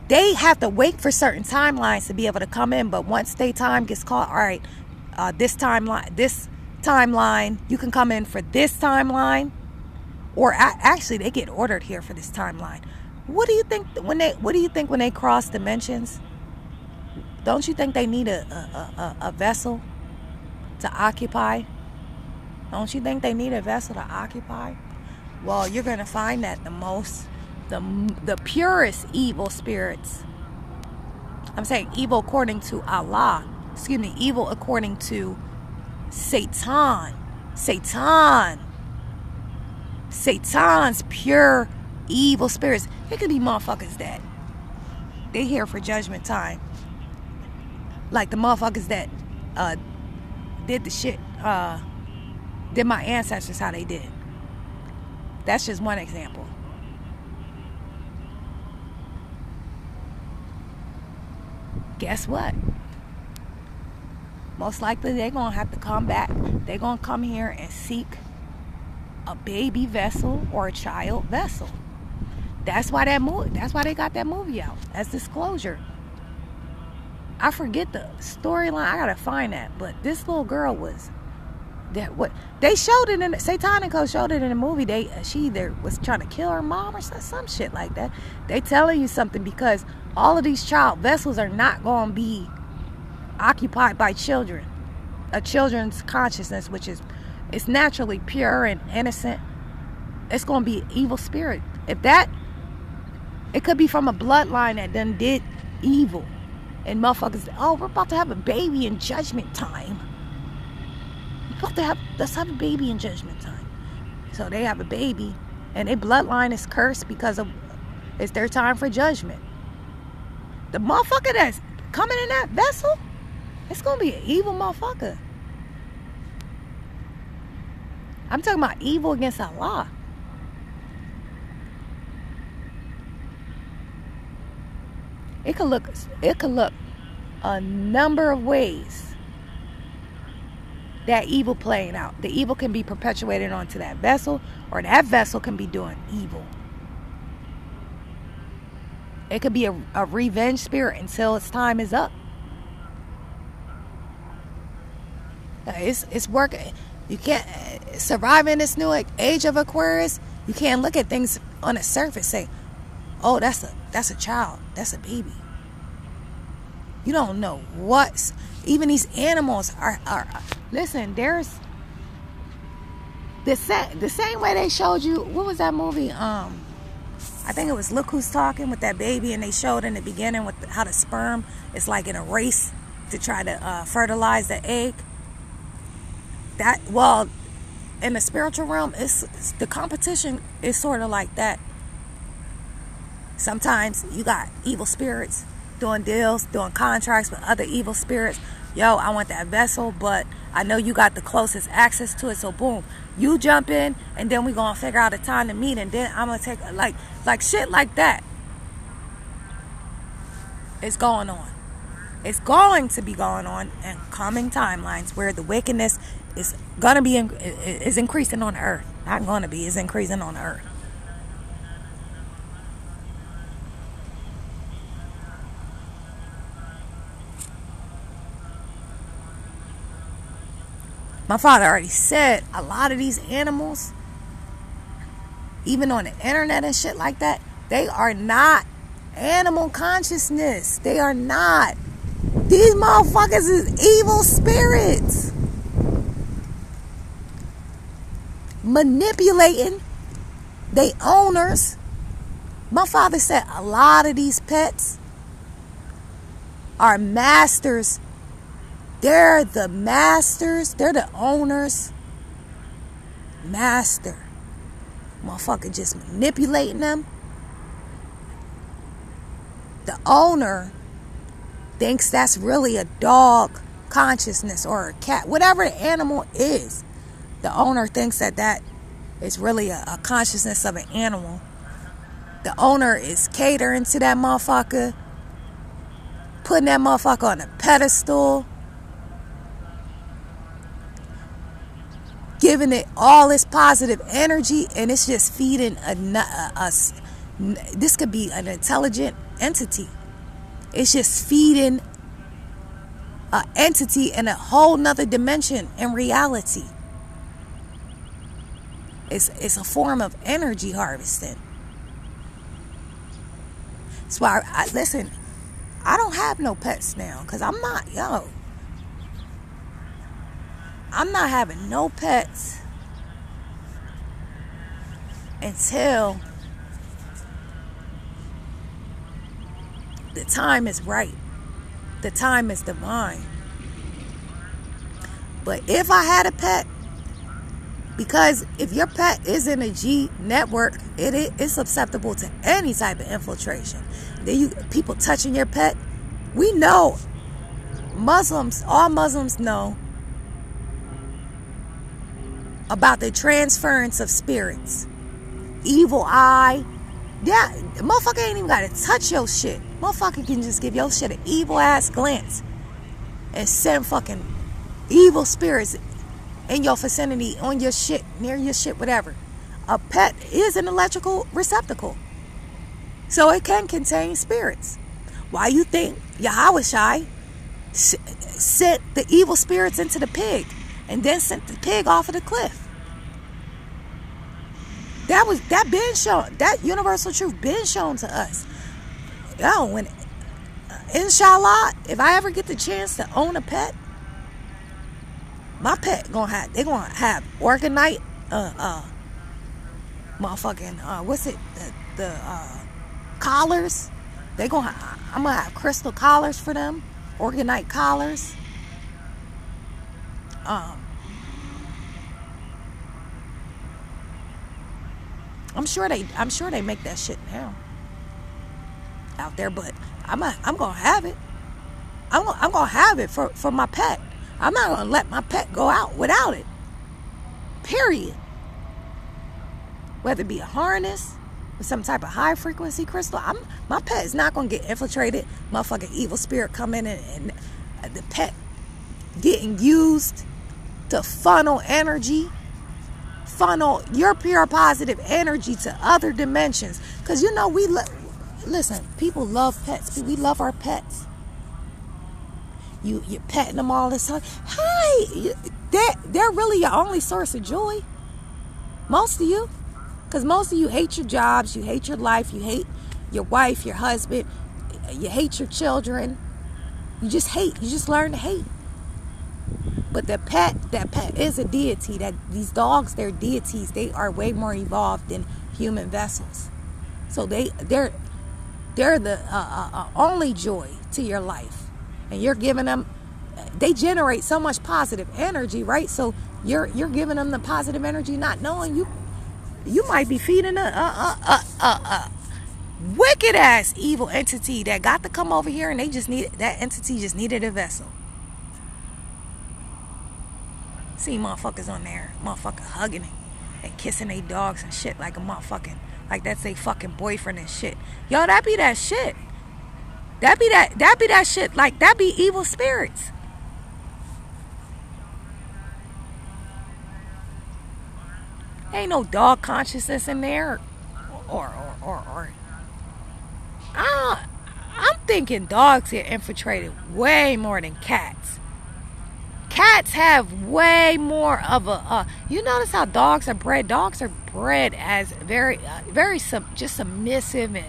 they have to wait for certain timelines to be able to come in. But once their time gets called, all right, this timeline, you can come in for this timeline, or actually they get ordered here for this timeline. What do you think when they cross dimensions? Don't you think they need a vessel to occupy? Don't you think they need a vessel to occupy? Well, you're going to find that the purest evil spirits, I'm saying evil according to Allah, evil according to Satan's pure evil spirits. It could be motherfuckers that they here for judgment time, like the motherfuckers that did the shit, did my ancestors how they did. That's just one example. Guess what? Most likely they're going to have to come back. They're going to come here and seek a baby vessel or a child vessel. That's why they got that movie out as disclosure. I forget the storyline. I gotta find that. But this little girl was that what they showed it in Satanico showed it in the movie. She either was trying to kill her mom or some shit like that. They telling you something, because all of these child vessels are not going to be occupied by children. A children's consciousness, which is it's naturally pure and innocent. It's going to be evil spirit. If that, it could be from a bloodline that done did evil. And motherfuckers, oh, we're about to have a baby in judgment time. Let's have a baby in judgment time. So they have a baby, and their bloodline is cursed because of it's their time for judgment. The motherfucker that's coming in that vessel, it's gonna be an evil motherfucker. I'm talking about evil against Allah. It could look a number of ways that evil playing out. The evil can be perpetuated onto that vessel, or that vessel can be doing evil. It could be a revenge spirit until its time is up. It's working. You can't survive in this new age of Aquarius. You can't look at things on the surface and say, oh, that's a child, that's a baby. You don't know what. Even these animals are listen, there's the same way they showed you, what was that movie? I think it was Look Who's Talking, with that baby, and they showed in the beginning with how the sperm is like in a race to try to fertilize the egg. In the spiritual realm, it's the competition is sort of like that. Sometimes you got evil spirits doing deals, doing contracts with other evil spirits. Yo, I want that vessel, but I know you got the closest access to it, so boom, you jump in, and then we gonna figure out a time to meet, and then I'm gonna take like shit like that. It's going on. It's going to be going on in coming timelines where the wickedness is gonna be is increasing on the earth. Not gonna be, is increasing on the earth. My father already said a lot of these animals, even on the internet and shit like that, they are not animal consciousness. They are not. These motherfuckers is evil spirits manipulating they owners. My father said a lot of these pets are masters. They're the masters. They're the owners. Master. Motherfucker just manipulating them. The owner thinks that's really a dog consciousness or a cat. Whatever the animal is. The owner thinks that is really a consciousness of an animal. The owner is catering to that motherfucker. Putting that motherfucker on a pedestal. Giving it all its positive energy. And it's just feeding us. This could be an intelligent entity. It's just feeding an entity in a whole nother dimension in reality. It's a form of energy harvesting. That's why listen, I don't have no pets now because I'm not having no pets until the time is right. The time is divine. But if I had a pet, because if your pet is in a G network, it is susceptible to any type of infiltration. Then people touching your pet. We know, all Muslims know about the transference of spirits. Evil eye. Yeah, motherfucker ain't even got to touch your shit. Motherfucker can just give your shit an evil ass glance and send fucking evil spirits in your vicinity, on your shit, near your shit, whatever. A pet is an electrical receptacle. So it can contain spirits. Why you think Yahushua sent the evil spirits into the pig and then sent the pig off of the cliff? That been shown. That universal truth been shown to us. When inshallah, if I ever get the chance to own a pet, my pet gonna have organite, motherfucking, what's it, the collars. I'm gonna have crystal collars for them, organite collars. I'm sure they make that shit now out there, but I'm gonna have it. I'm gonna have it for my pet. I'm not gonna let my pet go out without it. Period. Whether it be a harness with some type of high frequency crystal, my pet is not gonna get infiltrated. Motherfucking evil spirit come in and the pet getting used to funnel your pure positive energy to other dimensions. Because listen, people love pets. We love our pets. You're petting them all the time. Hi, they're really your only source of joy. Most of you. Because most of you hate your jobs, you hate your life, you hate your wife, your husband, you hate your children. You just hate. You just learn to hate. But that pet is a deity. That these dogs, they're deities. They are way more evolved than human vessels. So they're the only joy to your life. And you're giving them, they generate so much positive energy, right? So you're giving them the positive energy, not knowing you might be feeding a wicked ass evil entity that got to come over here, and that entity just needed a vessel. See motherfuckers on there, motherfucker hugging and kissing their dogs and shit like a motherfucking, like that's their fucking boyfriend and shit. Yo, that be that shit. That be that shit. Like, that be evil spirits. Ain't no dog consciousness in there. I'm thinking dogs get infiltrated way more than cats. Cats have way more of a, you notice how dogs are bred? Dogs are bred as very just submissive, and,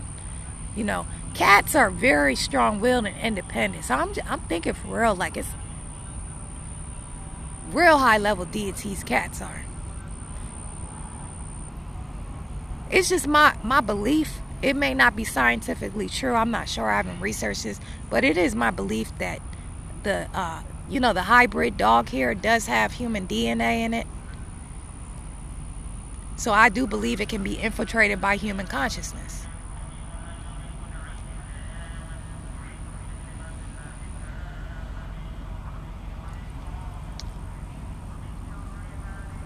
cats are very strong-willed and independent. So I'm thinking for real, like it's real high-level deities cats are. It's just my belief It may not be scientifically true. I'm not sure. I haven't researched this, but it is my belief that the the hybrid dog hair does have human DNA in it. So I do believe it can be infiltrated by human consciousness.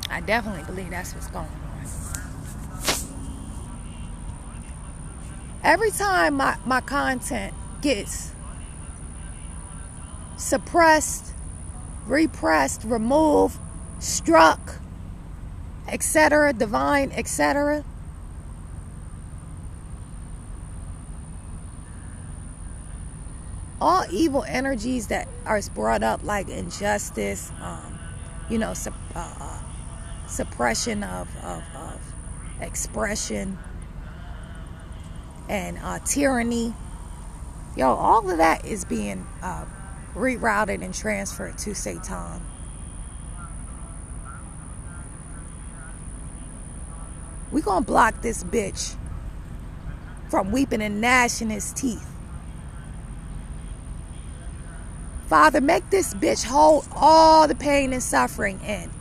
I definitely believe that's what's going on. Every time my content gets suppressed, repressed, removed, struck, etc., divine, etc., all evil energies that are brought up, like injustice, suppression of expression, and tyranny, all of that is being rerouted and transferred to Satan. We gonna block this bitch from weeping and gnashing his teeth. Father, make this bitch hold all the pain and suffering in,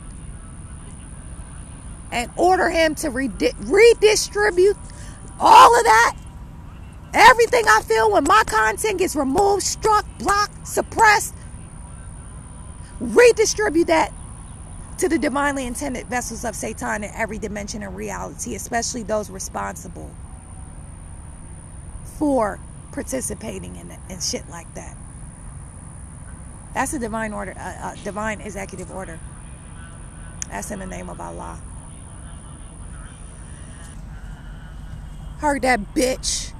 and order him to redistribute all of that. Everything I feel when my content gets removed, struck, blocked, suppressed, redistribute that to the divinely intended vessels of Satan in every dimension of reality, especially those responsible for participating in it and shit like that. That's a divine order, divine executive order. That's in the name of Allah. Heard that bitch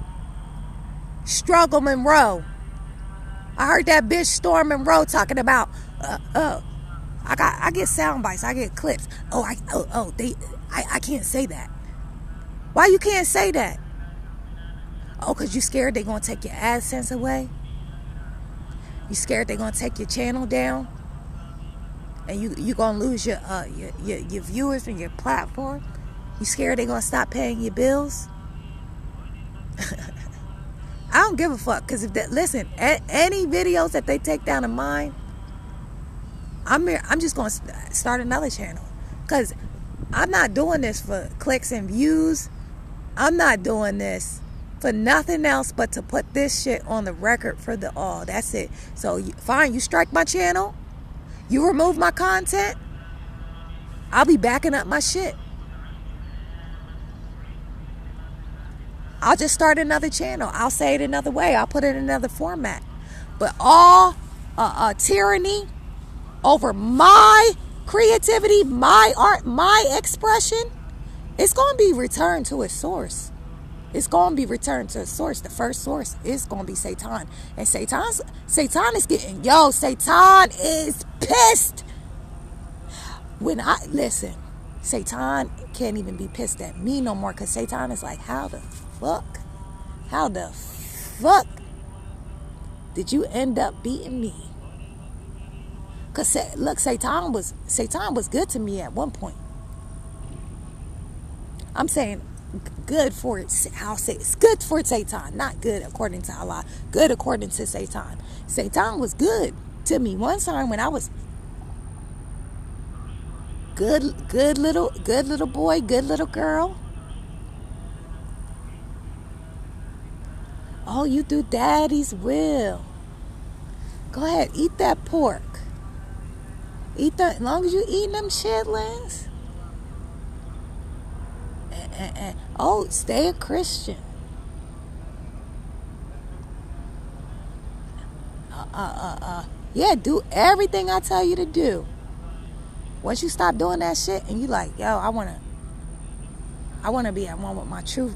Struggle Monroe. I heard that bitch Storm Monroe talking about I get sound bites, I get clips. I can't say that. Why you can't say that? Oh, cause you scared they gonna take your AdSense away? You scared they gonna take your channel down? And you gonna lose your viewers and your platform? You scared they gonna stop paying your bills? I don't give a fuck, because listen, any videos that they take down of mine, I'm just gonna start another channel, because I'm not doing this for clicks and views. I'm not doing this for nothing else but to put this shit on the record for the all. That's it. So fine, you strike my channel, you remove my content, I'll be backing up my shit. I'll just start another channel. I'll say it another way. I'll put it in another format. But all tyranny over my creativity, my art, my expression, it's going to be returned to its source. It's going to be returned to its source. The first source is going to be Satan. And Satan is getting, Satan is pissed. Listen, Satan can't even be pissed at me no more, because Satan is like, how the fuck did you end up beating me? Because look, Satan was good to me at one point. I'm saying good for it. I'll say it's good for Satan, not good according to Allah. Good according to Satan. Satan was good to me one time when I was good little boy, good little girl. Oh, you do daddy's will. Go ahead, eat that pork. Eat that, as long as you eating them chitlins. Oh, stay a Christian. Yeah, do everything I tell you to do. Once you stop doing that shit and you like, I wanna be at one with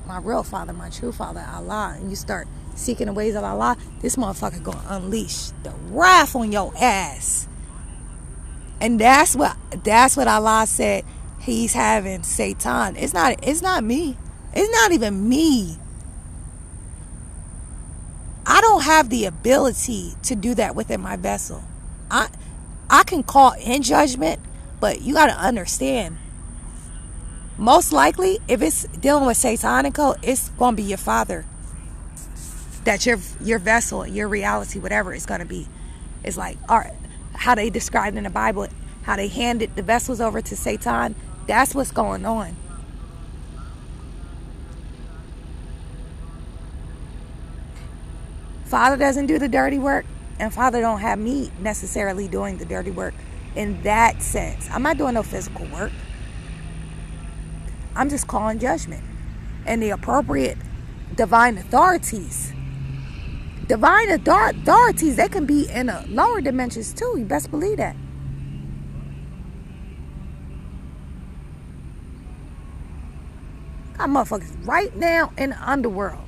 my real father, my true father, Allah, and you start seeking the ways of Allah, this motherfucker gonna unleash the wrath on your ass. And that's what Allah said he's having Satan. It's not me. It's not even me. I don't have the ability to do that within my vessel. I can call in judgment, but you got to understand, Most likely, if it's dealing with Satanico, it's going to be your father. That your vessel, your reality, whatever it's going to be. It's like, all right, how they described in the Bible, how they handed the vessels over to Satan. That's what's going on. Father doesn't do the dirty work, and Father don't have me necessarily doing the dirty work in that sense. I'm not doing no physical work. I'm just calling judgment. And the appropriate divine authorities. Divine authorities, they can be in a lower dimensions too. You best believe that. Got motherfuckers right now in the underworld.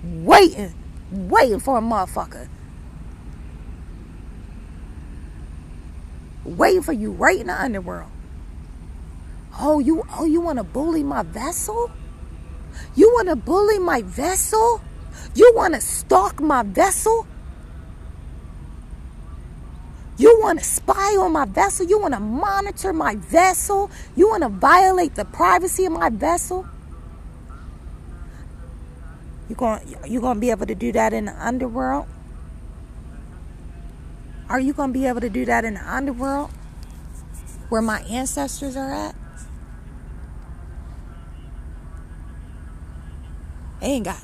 Waiting for a motherfucker. Waiting for you right in the underworld. Oh, you want to bully my vessel? You want to bully my vessel? You want to stalk my vessel? You want to spy on my vessel? You want to monitor my vessel? You want to violate the privacy of my vessel? You going to be able to do that in the underworld? Are you going to be able to do that in the underworld where my ancestors are at? They ain't got it.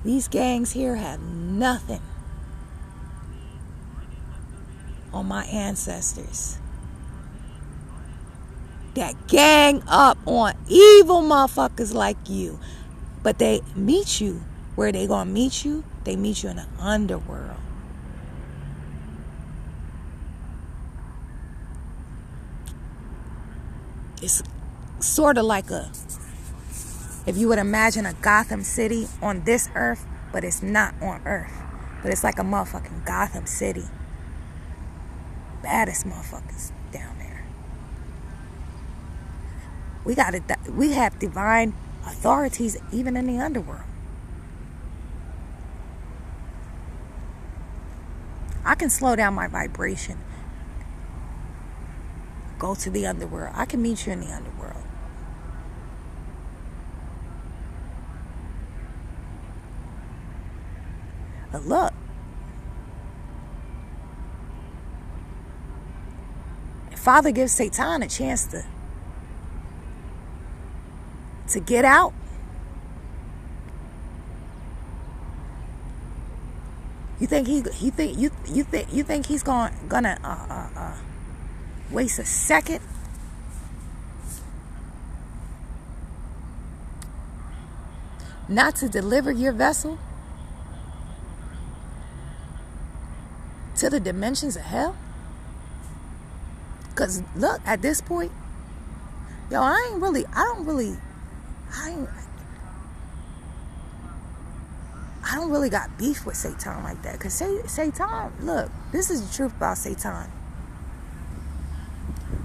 These gangs here have nothing on my ancestors. That gang up on evil motherfuckers like you. But they meet you where they gonna meet you. They meet you in the underworld. It's sort of like if you would imagine a Gotham City on this earth, but it's not on earth. But it's like a motherfucking Gotham City. Baddest motherfuckers down there. We have divine authorities even in the underworld. I can slow down my vibration. Go to the underworld. I can meet you in the underworld. But look, if Father gives Satan a chance to get out, you think he's gonna waste a second not to deliver your vessel to the dimensions of hell? Because look, at this point, yo, I don't really got beef with Satan like that. Because Satan, look, this is the truth about Satan.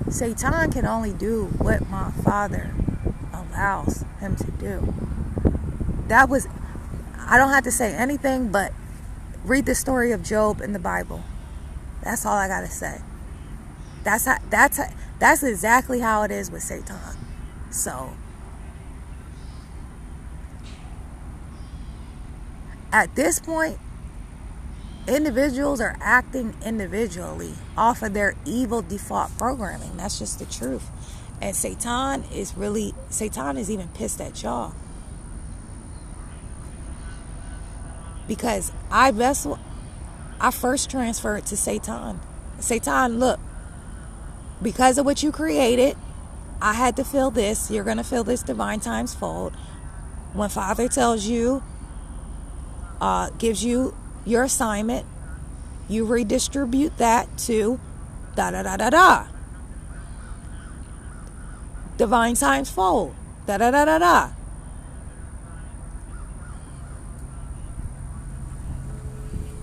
Satan can only do what my Father allows him to do. I don't have to say anything but read the story of Job in the Bible. That's all I gotta say. That's exactly how it is with Satan. So at this point, individuals are acting individually off of their evil default programming. That's just the truth. And Satan is even pissed at y'all. Because I first transferred to Satan. Satan, look, because of what you created, I had to feel this. You're going to feel this divine times fold. When Father tells you, gives you your assignment, you redistribute that to da-da-da-da-da. Divine times fold. Da-da-da-da-da.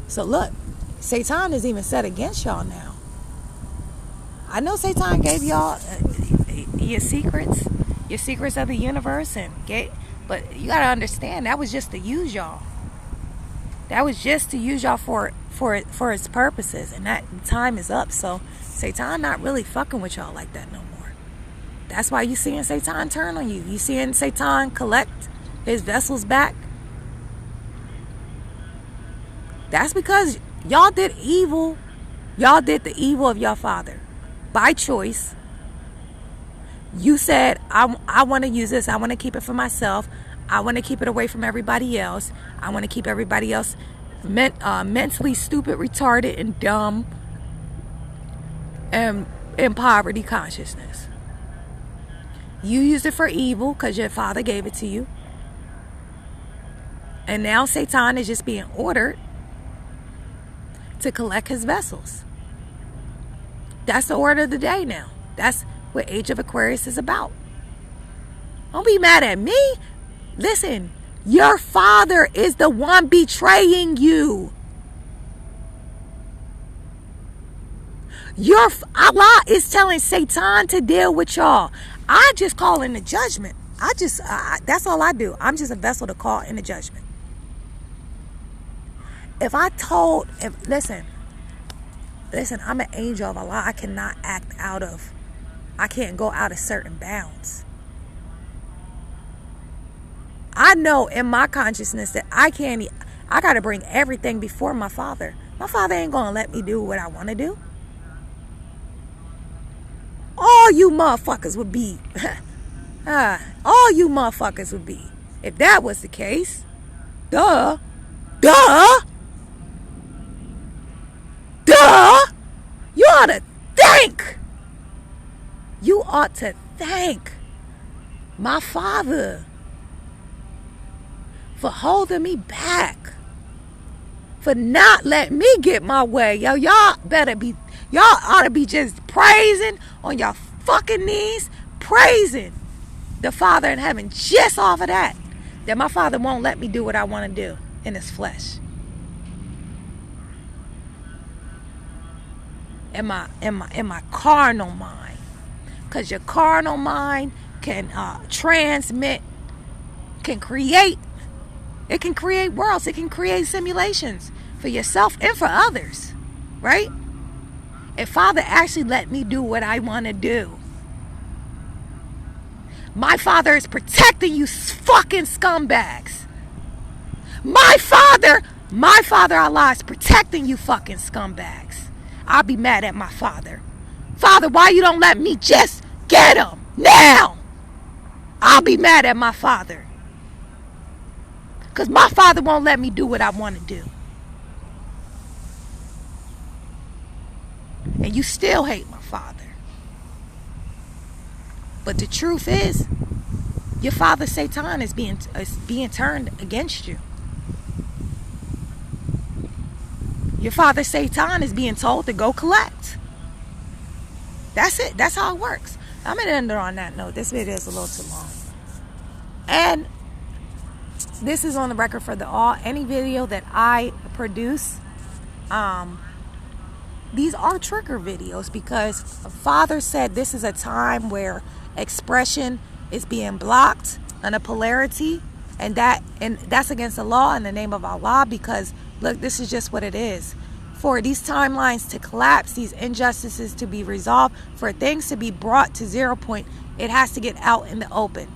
So look, Satan is even set against y'all now. I know Satan gave y'all your secrets of the universe, but you gotta understand that was just to use y'all. That was just to use y'all for its purposes, and that time is up. So Satan not really fucking with y'all like that no more. That's why you seeing Satan turn on you. You seeing Satan collect his vessels back. That's because y'all did evil. Y'all did the evil of your father by choice. You said, I want to use this. I want to keep it for myself. I want to keep it away from everybody else. I want to keep everybody else mentally stupid, retarded, and dumb, and in poverty consciousness. You used it for evil because your father gave it to you. And now Satan is just being ordered to collect his vessels. That's the order of the day now. That's what Age of Aquarius is about. Don't be mad at me. Listen, your father is the one betraying you. Allah is telling Satan to deal with y'all. I just call in the judgment. That's all I do. I'm just a vessel to call in the judgment. Listen, I'm an angel of Allah. I cannot I can't go out of certain bounds. I know in my consciousness that I got to bring everything before my father. My father ain't going to let me do what I want to do. All you motherfuckers would be, if that was the case. Duh. You ought to thank my father for holding me back, for not letting me get my way. Y'all ought to be just praising on your fucking knees, praising the Father in heaven just off of that my father won't let me do what I want to do in his flesh. In my carnal mind. Because your carnal mind can create worlds. It can create simulations for yourself and for others. Right? If Father actually let me do what I want to do, my Father is protecting you fucking scumbags. My Father Allah is protecting you fucking scumbags. I'll be mad at my Father. Father, why you don't let me just get him now? I'll be mad at my Father. Because my Father won't let me do what I want to do. And you still hate my Father. But the truth is, your father Satan is being turned against you. Your father Satan is being told to go collect. That's it. That's how it works. I'm going to end it on that note. This video is a little too long. And this is on the record for any video that I produce. These are trigger videos because Father said this is a time where expression is being blocked on a polarity, and that's against the law in the name of Allah, because look, this is just what it is. For these timelines to collapse, these injustices to be resolved, for things to be brought to 0 point, it has to get out in the open.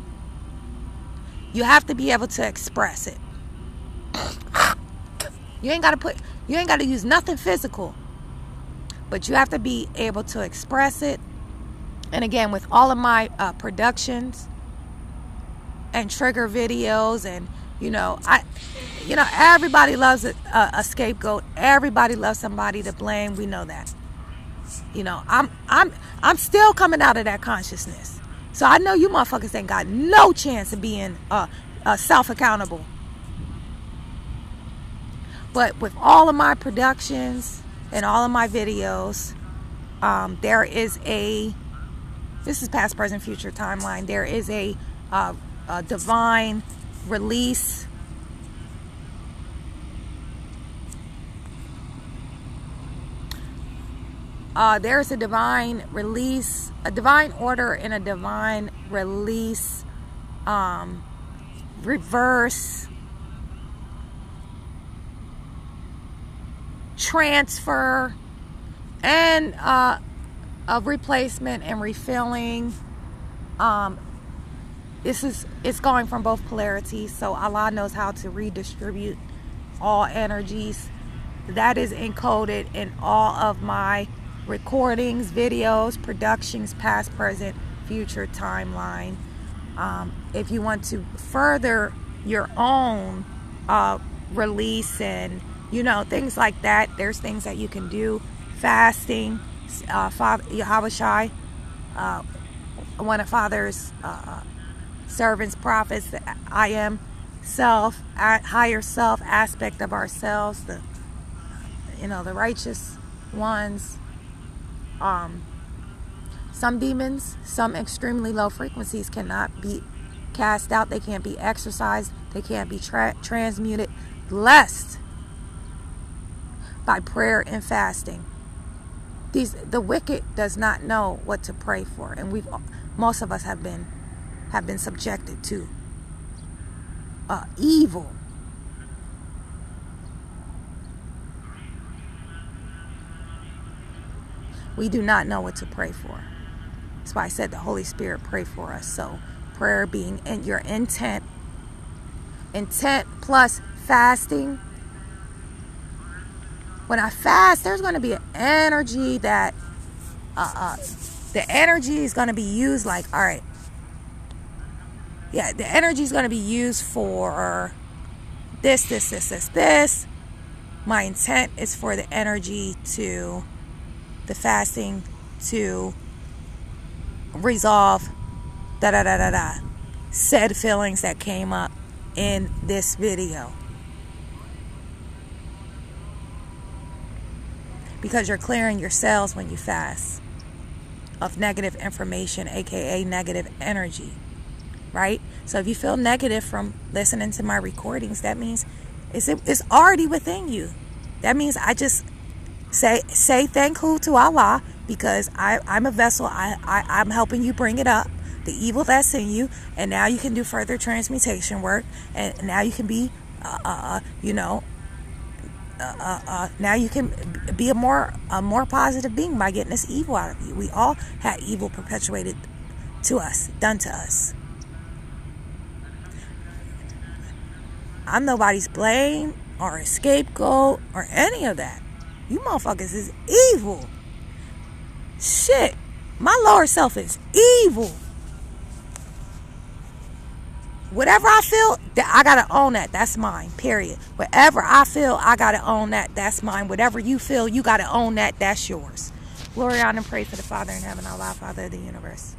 You have to be able to express it. You ain't got to use nothing physical, but you have to be able to express it. And again, with all of my productions and trigger videos, and everybody loves a scapegoat. Everybody loves somebody to blame. We know that. I'm still coming out of that consciousness. So I know you motherfuckers ain't got no chance of being self-accountable. But with all of my productions and all of my videos, there is this is past, present, future timeline. There is a divine release. There's a divine release, a divine order, and a divine release, reverse, transfer, and of replacement and refilling It's going from both polarities, so Allah knows how to redistribute all energies. That is encoded in all of my recordings, videos, productions, past, present, future timeline. If you want to further your own release and things like that, there's things that you can do. Fasting, Father Yahweh Shai, one of Father's servants, prophets, the I am self, higher self aspect of ourselves, the righteous ones. Some demons, some extremely low frequencies cannot be cast out. They can't be exorcised. They can't be transmuted, blessed by prayer and fasting. The wicked does not know what to pray for, and most of us have been subjected to evil. We do not know what to pray for. That's why I said the Holy Spirit pray for us. So prayer being in your intent plus fasting. When I fast, there's going to be an energy that the energy is going to be used like, all right, yeah, the energy is going to be used for this. My intent is for the energy to the fasting to resolve said feelings that came up in this video. Because you're clearing your cells when you fast of negative information, aka negative energy, right? So if you feel negative from listening to my recordings, that means it's already within you. That means I just say thank you to Allah, because I'm a vessel. I'm helping you bring it up, the evil that's in you, and now you can do further transmutation work, and now you can be now you can be a more positive being by getting this evil out of you. We all had evil perpetuated to us, done to us. I'm nobody's blame or a scapegoat or any of that. You motherfuckers is evil. Shit. My lower self is evil. Whatever I feel, I gotta own that. That's mine, period. Whatever I feel, I gotta own that. That's mine. Whatever you feel, you gotta own that. That's yours. Glory on and pray for the Father in heaven, Allah, Father of the universe.